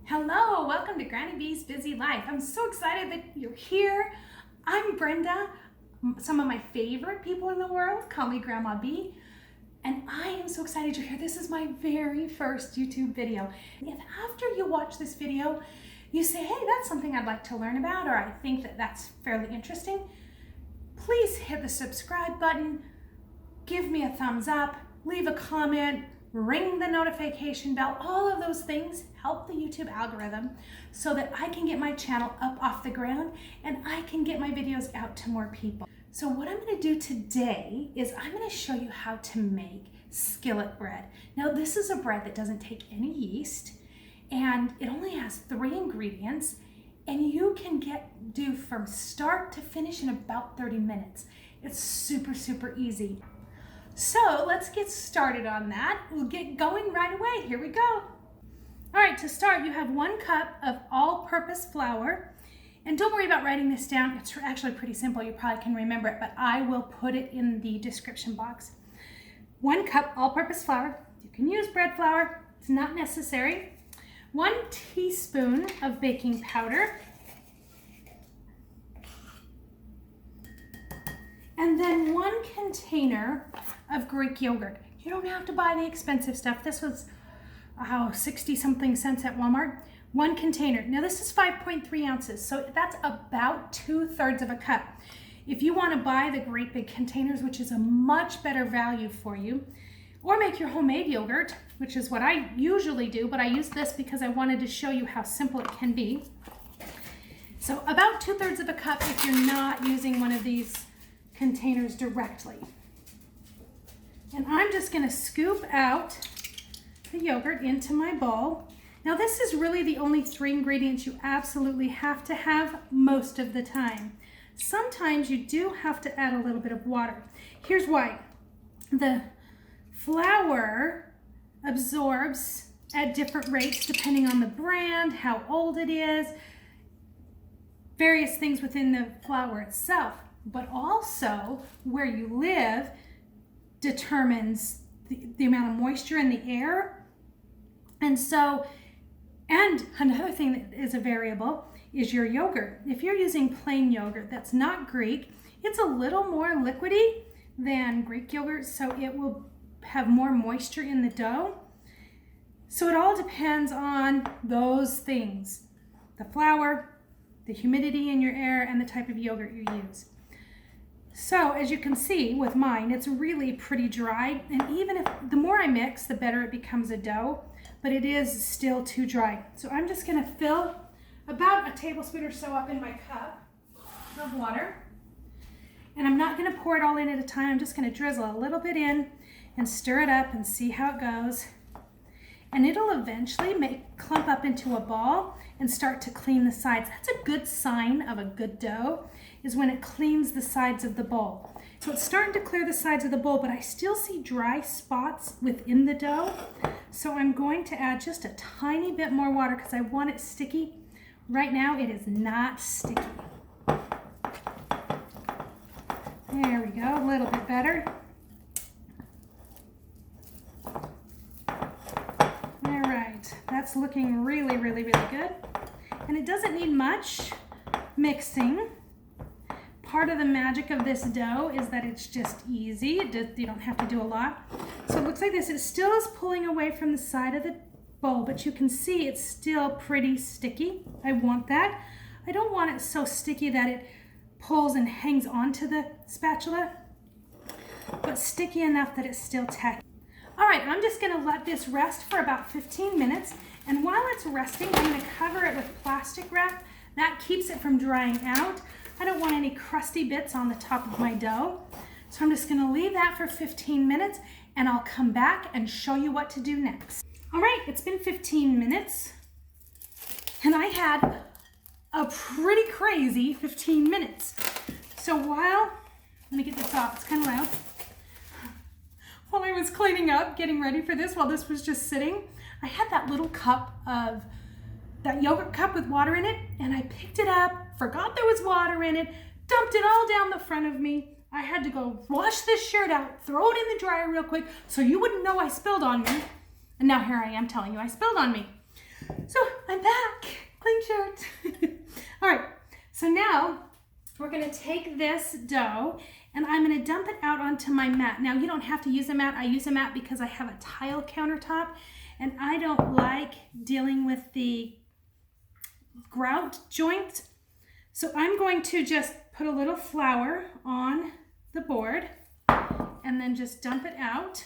Hello, welcome to Granny B's Busy Life. I'm so excited that you're here. I'm Brenda. Some of my favorite people in the world call me Grandma B. And I am so excited you're here. This is my very first YouTube video. If after you watch this video, you say, hey, that's something I'd like to learn about, or I think that that's fairly interesting, please hit the subscribe button, give me a thumbs up, leave a comment, ring the notification bell. All of those things help the YouTube algorithm so that I can get my channel up off the ground and I can get my videos out to more people. So what I'm going to do today is I'm going to show you how to make skillet bread. Now this is a bread that doesn't take any yeast and it only has 3 ingredients, and you can do from start to finish in about 30 minutes. It's super easy. So let's get started on that. We'll get going right away. Here we go. All right, to start, you have 1 cup of all-purpose flour. And don't worry about writing this down. It's actually pretty simple. You probably can remember it, but I will put it in the description box. 1 cup all-purpose flour. You can use bread flour. It's not necessary. 1 teaspoon of baking powder. And then 1 container of Greek yogurt. You don't have to buy the expensive stuff. This was 60 something cents at Walmart. 1 container. Now this is 5.3 ounces, so that's about 2/3 of a cup. If you want to buy the great big containers, which is a much better value for you, or make your homemade yogurt, which is what I usually do, but I use this because I wanted to show you how simple it can be. So about 2/3 of a cup if you're not using one of these containers directly. And I'm just going to scoop out the yogurt into my bowl. Now this is really the only 3 ingredients you absolutely have to have most of the time. Sometimes you do have to add a little bit of water. Here's why. The flour absorbs at different rates depending on the brand, how old it is, various things within the flour itself. But also where you live determines the amount of moisture in the air. And another thing that is a variable is your yogurt. If you're using plain yogurt that's not Greek, it's a little more liquidy than Greek yogurt, so it will have more moisture in the dough. So it all depends on those things: the flour, the humidity in your air, and the type of yogurt you use. So as you can see with mine, it's really pretty dry, and even if the more I mix, the better it becomes a dough, but it is still too dry. So I'm just going to fill about a tablespoon or so up in my cup of water, and I'm not going to pour it all in at a time. I'm just going to drizzle a little bit in and stir it up and see how it goes, and it'll eventually clump up into a ball and start to clean the sides. That's a good sign of a good dough, is when it cleans the sides of the bowl. So it's starting to clear the sides of the bowl, but I still see dry spots within the dough. So I'm going to add just a tiny bit more water because I want it sticky. Right now it is not sticky. There we go, a little bit better. All right, that's looking really good. And it doesn't need much mixing. Part of the magic of this dough is that it's just easy. You don't have to do a lot. So it looks like this. It still is pulling away from the side of the bowl, but you can see it's still pretty sticky. I want that. I don't want it so sticky that it pulls and hangs onto the spatula, but sticky enough that it's still tacky. All right, I'm just gonna let this rest for about 15 minutes. And while it's resting, I'm gonna cover it with plastic wrap. That keeps it from drying out. I don't want any crusty bits on the top of my dough. So I'm just gonna leave that for 15 minutes and I'll come back and show you what to do next. All right, it's been 15 minutes and I had a pretty crazy 15 minutes. So let me get this off, it's kind of loud. While I was cleaning up, getting ready for this, while this was just sitting, I had that little cup of that yogurt cup with water in it, and I picked it up, forgot there was water in it, dumped it all down the front of me. I had to go wash this shirt out, throw it in the dryer real quick so you wouldn't know I spilled on me. And now here I am telling you I spilled on me. So I'm back. going to take this dough and I'm going to dump it out onto my mat. Now you don't have to use a mat. I use a mat because I have a tile countertop and I don't like dealing with the grout joint. So I'm going to just put a little flour on the board and then just dump it out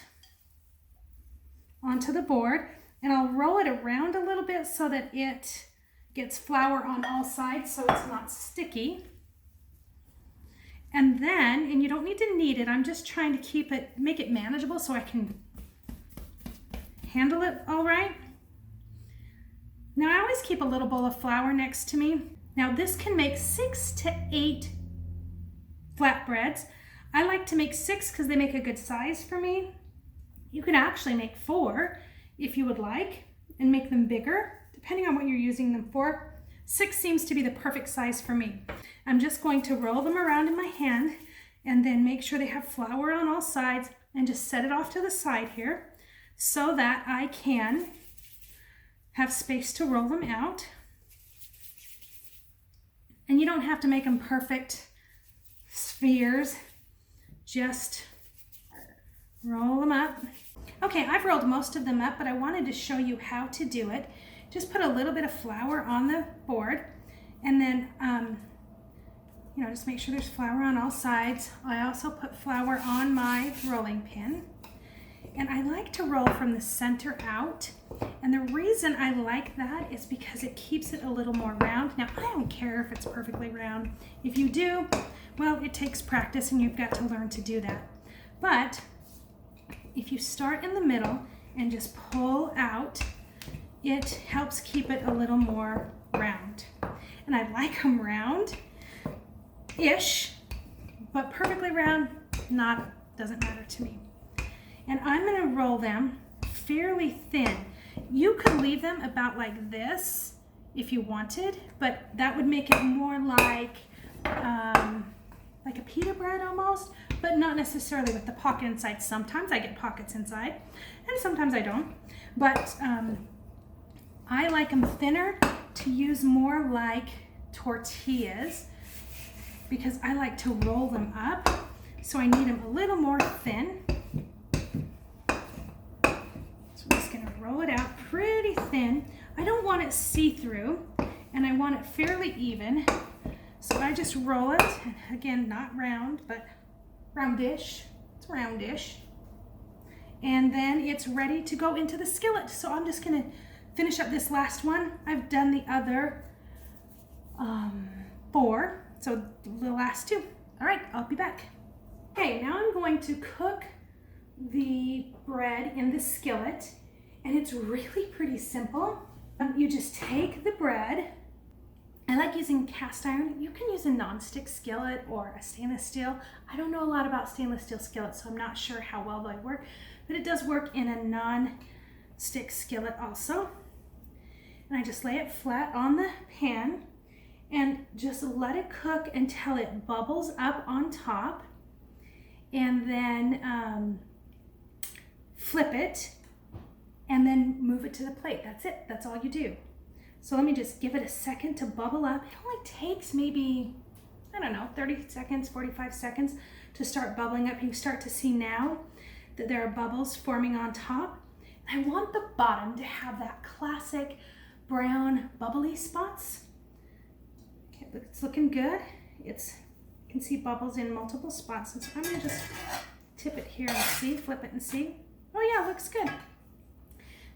onto the board, and I'll roll it around a little bit so that it gets flour on all sides so it's not sticky. And then, and you don't need to knead it, I'm just trying to make it manageable so I can handle it all right. Now I always keep a little bowl of flour next to me. Now this can make 6 to 8 flatbreads. I like to make 6 because they make a good size for me. You can actually make 4 if you would like and make them bigger, depending on what you're using them for. 6 seems to be the perfect size for me. I'm just going to roll them around in my hand and then make sure they have flour on all sides and just set it off to the side here so that I can have space to roll them out. And you don't have to make them perfect spheres, just roll them up. Okay, I've rolled most of them up, but I wanted to show you how to do it. Just put a little bit of flour on the board and then, just make sure there's flour on all sides. I also put flour on my rolling pin. And I like to roll from the center out. And the reason I like that is because it keeps it a little more round. Now, I don't care if it's perfectly round. If you do, well, it takes practice and you've got to learn to do that. But if you start in the middle and just pull out, it helps keep it a little more round. And I like them round-ish, but perfectly round, doesn't matter to me. And I'm going to roll them fairly thin. You could leave them about like this if you wanted, but that would make it more like a pita bread almost, but not necessarily with the pocket inside. Sometimes I get pockets inside, and sometimes I don't. But I like them thinner to use more like tortillas because I like to roll them up. So I need them a little more thin. I'm just going to roll it out pretty thin. I don't want it see-through, and I want it fairly even. So I just roll it, and again, not round, but roundish. It's roundish. And then it's ready to go into the skillet. So I'm just going to finish up this last one. I've done the other 4, so the last 2. All right, I'll be back. Okay, now I'm going to cook the bread in the skillet, and it's really pretty simple. You just take the bread. I like using cast iron. You can use a non-stick skillet or a stainless steel. I don't know a lot about stainless steel skillets, so I'm not sure how well they work, but it does work in a non-stick skillet also. And I just lay it flat on the pan and just let it cook until it bubbles up on top, and then flip it and then move it to the plate. That's it. That's all you do. So let me just give it a second to bubble up. It only takes maybe, 30 seconds, 45 seconds to start bubbling up. You start to see now that there are bubbles forming on top. I want the bottom to have that classic brown bubbly spots. Okay, it's looking good. You can see bubbles in multiple spots. And so I'm gonna just tip it here and see, flip it and see. Oh yeah, looks good.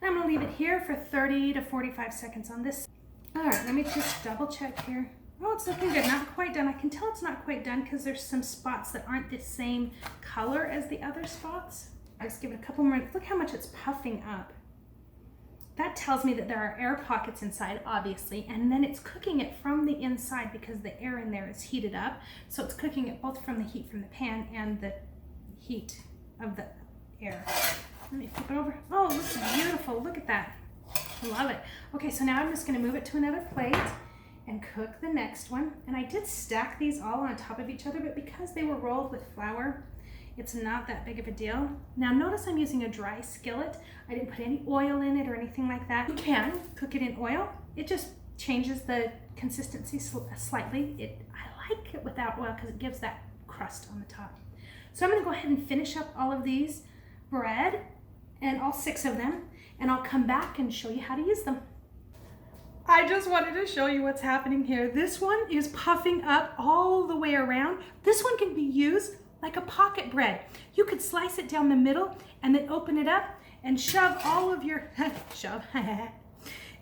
I'm going to leave it here for 30 to 45 seconds on this. All right, let me just double check here. Oh, it's looking good. Not quite done. I can tell it's not quite done because there's some spots that aren't the same color as the other spots. I just give it a couple more. Look how much it's puffing up. That tells me that there are air pockets inside, obviously, and then it's cooking it from the inside because the air in there is heated up. So it's cooking it both from the heat from the pan and the heat of the air. Let me flip it over. Oh, it looks beautiful. Look at that. I love it. Okay, so now I'm just going to move it to another plate and cook the next one. And I did stack these all on top of each other, but because they were rolled with flour, it's not that big of a deal. Now notice I'm using a dry skillet. I didn't put any oil in it or anything like that. You can cook it in oil. It just changes the consistency slightly. I like it without oil because it gives that crust on the top. So I'm going to go ahead and finish up all of these bread and all 6 of them, and I'll come back and show you how to use them. I just wanted to show you what's happening here. This one is puffing up all the way around. This one can be used like a pocket bread. You could slice it down the middle and then open it up and shove all of your,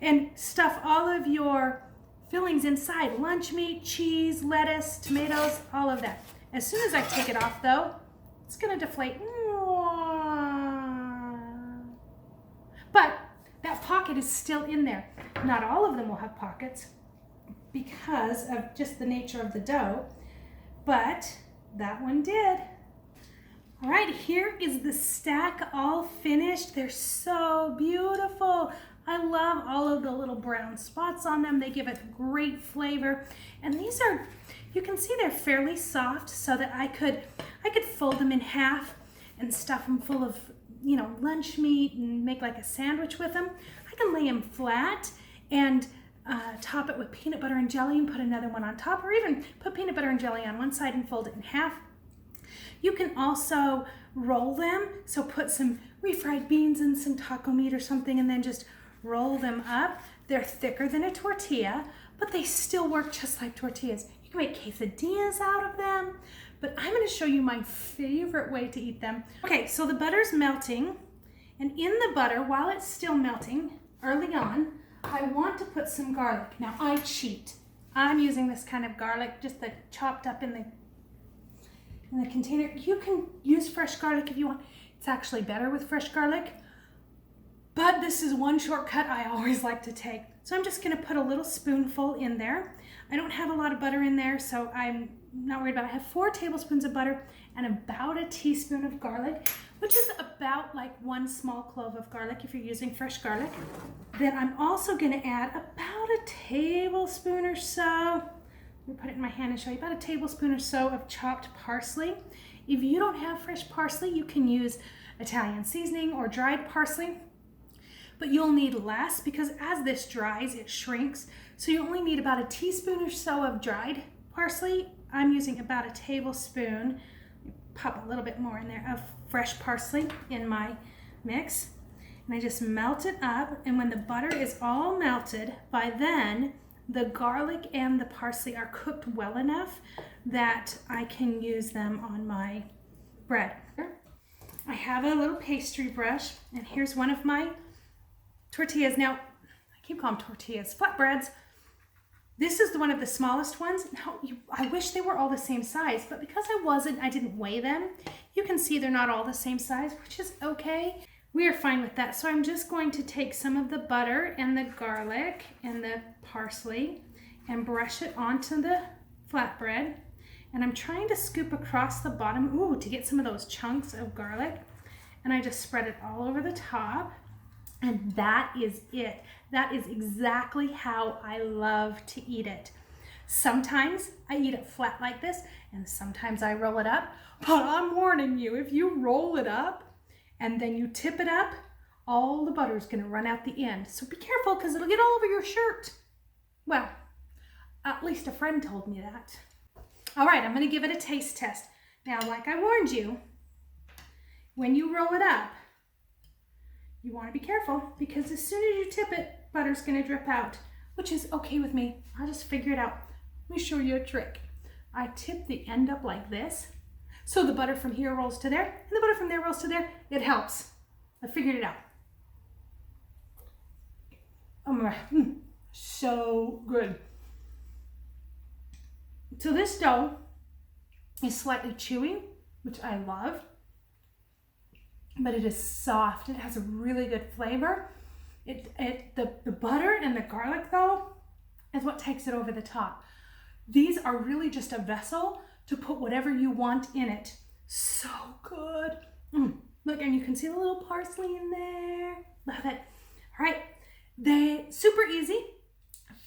and stuff all of your fillings inside. Lunch meat, cheese, lettuce, tomatoes, all of that. As soon as I take it off though, it's gonna deflate. But that pocket is still in there. Not all of them will have pockets because of just the nature of the dough, but that one did. All right, here is the stack all finished. They're so beautiful. I love all of the little brown spots on them. They give it great flavor. And these are, you can see they're fairly soft so that I could fold them in half and stuff them full of, you know, lunch meat and make like a sandwich with them. I can lay them flat and top it with peanut butter and jelly and put another one on top, or even put peanut butter and jelly on one side and fold it in half. You can also roll them, so put some refried beans and some taco meat or something and then just roll them up. They're thicker than a tortilla, but they still work just like tortillas. You can make quesadillas out of them, but I'm going to show you my favorite way to eat them. Okay, so the butter's melting, and in the butter, while it's still melting, early on, I want to put some garlic. Now, I cheat. I'm using this kind of garlic, just the chopped up in the container. You can use fresh garlic if you want. It's actually better with fresh garlic, but this is one shortcut I always like to take. So I'm just going to put a little spoonful in there. I don't have a lot of butter in there, so I'm not worried about it. I have 4 tablespoons of butter and about a teaspoon of garlic, which is about like 1 small clove of garlic if you're using fresh garlic. Then I'm also going to add about a tablespoon or so, let me put it in my hand and show you, about a tablespoon or so of chopped parsley. If you don't have fresh parsley, you can use Italian seasoning or dried parsley, but you'll need less because as this dries, it shrinks. So you only need about a teaspoon or so of dried parsley. I'm using about a tablespoon, pop a little bit more in there, of fresh parsley in my mix. And I just melt it up, and when the butter is all melted, by then the garlic and the parsley are cooked well enough that I can use them on my bread. I have a little pastry brush, and here's one of my tortillas. Now, I keep calling them tortillas, flatbreads. This is one of the smallest ones. Now, I wish they were all the same size, but because I didn't weigh them, you can see they're not all the same size, which is okay. We are fine with that. So I'm just going to take some of the butter and the garlic and the parsley and brush it onto the flatbread. And I'm trying to scoop across the bottom, to get some of those chunks of garlic. And I just spread it all over the top. And that is it. That is exactly how I love to eat it. Sometimes I eat it flat like this, and sometimes I roll it up. But I'm warning you, if you roll it up and then you tip it up, all the butter is going to run out the end. So be careful because it'll get all over your shirt. Well, at least a friend told me that. All right, I'm going to give it a taste test. Now, like I warned you, when you roll it up, you want to be careful because as soon as you tip it, butter's going to drip out, which is okay with me. I'll just figure it out. Let me show you a trick. I tip the end up like this, so the butter from here rolls to there, and the butter from there rolls to there. It helps. I figured it out. Oh my God, so good. So this dough is slightly chewy, which I love, but it is soft. It has a really good flavor. The butter and the garlic though is what takes it over the top. These are really just a vessel to put whatever you want in it. So good. Look, and you can see the little parsley in there. Love it. All right, they super easy.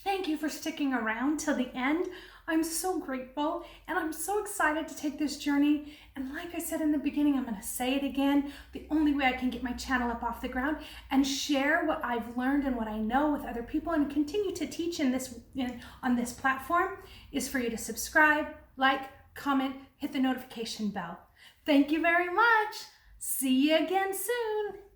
Thank you for sticking around till the end. I'm so grateful and I'm so excited to take this journey. And like I said in the beginning, I'm going to say it again. The only way I can get my channel up off the ground and share what I've learned and what I know with other people and continue to teach on this platform is for you to subscribe, like, comment, hit the notification bell. Thank you very much. See you again soon.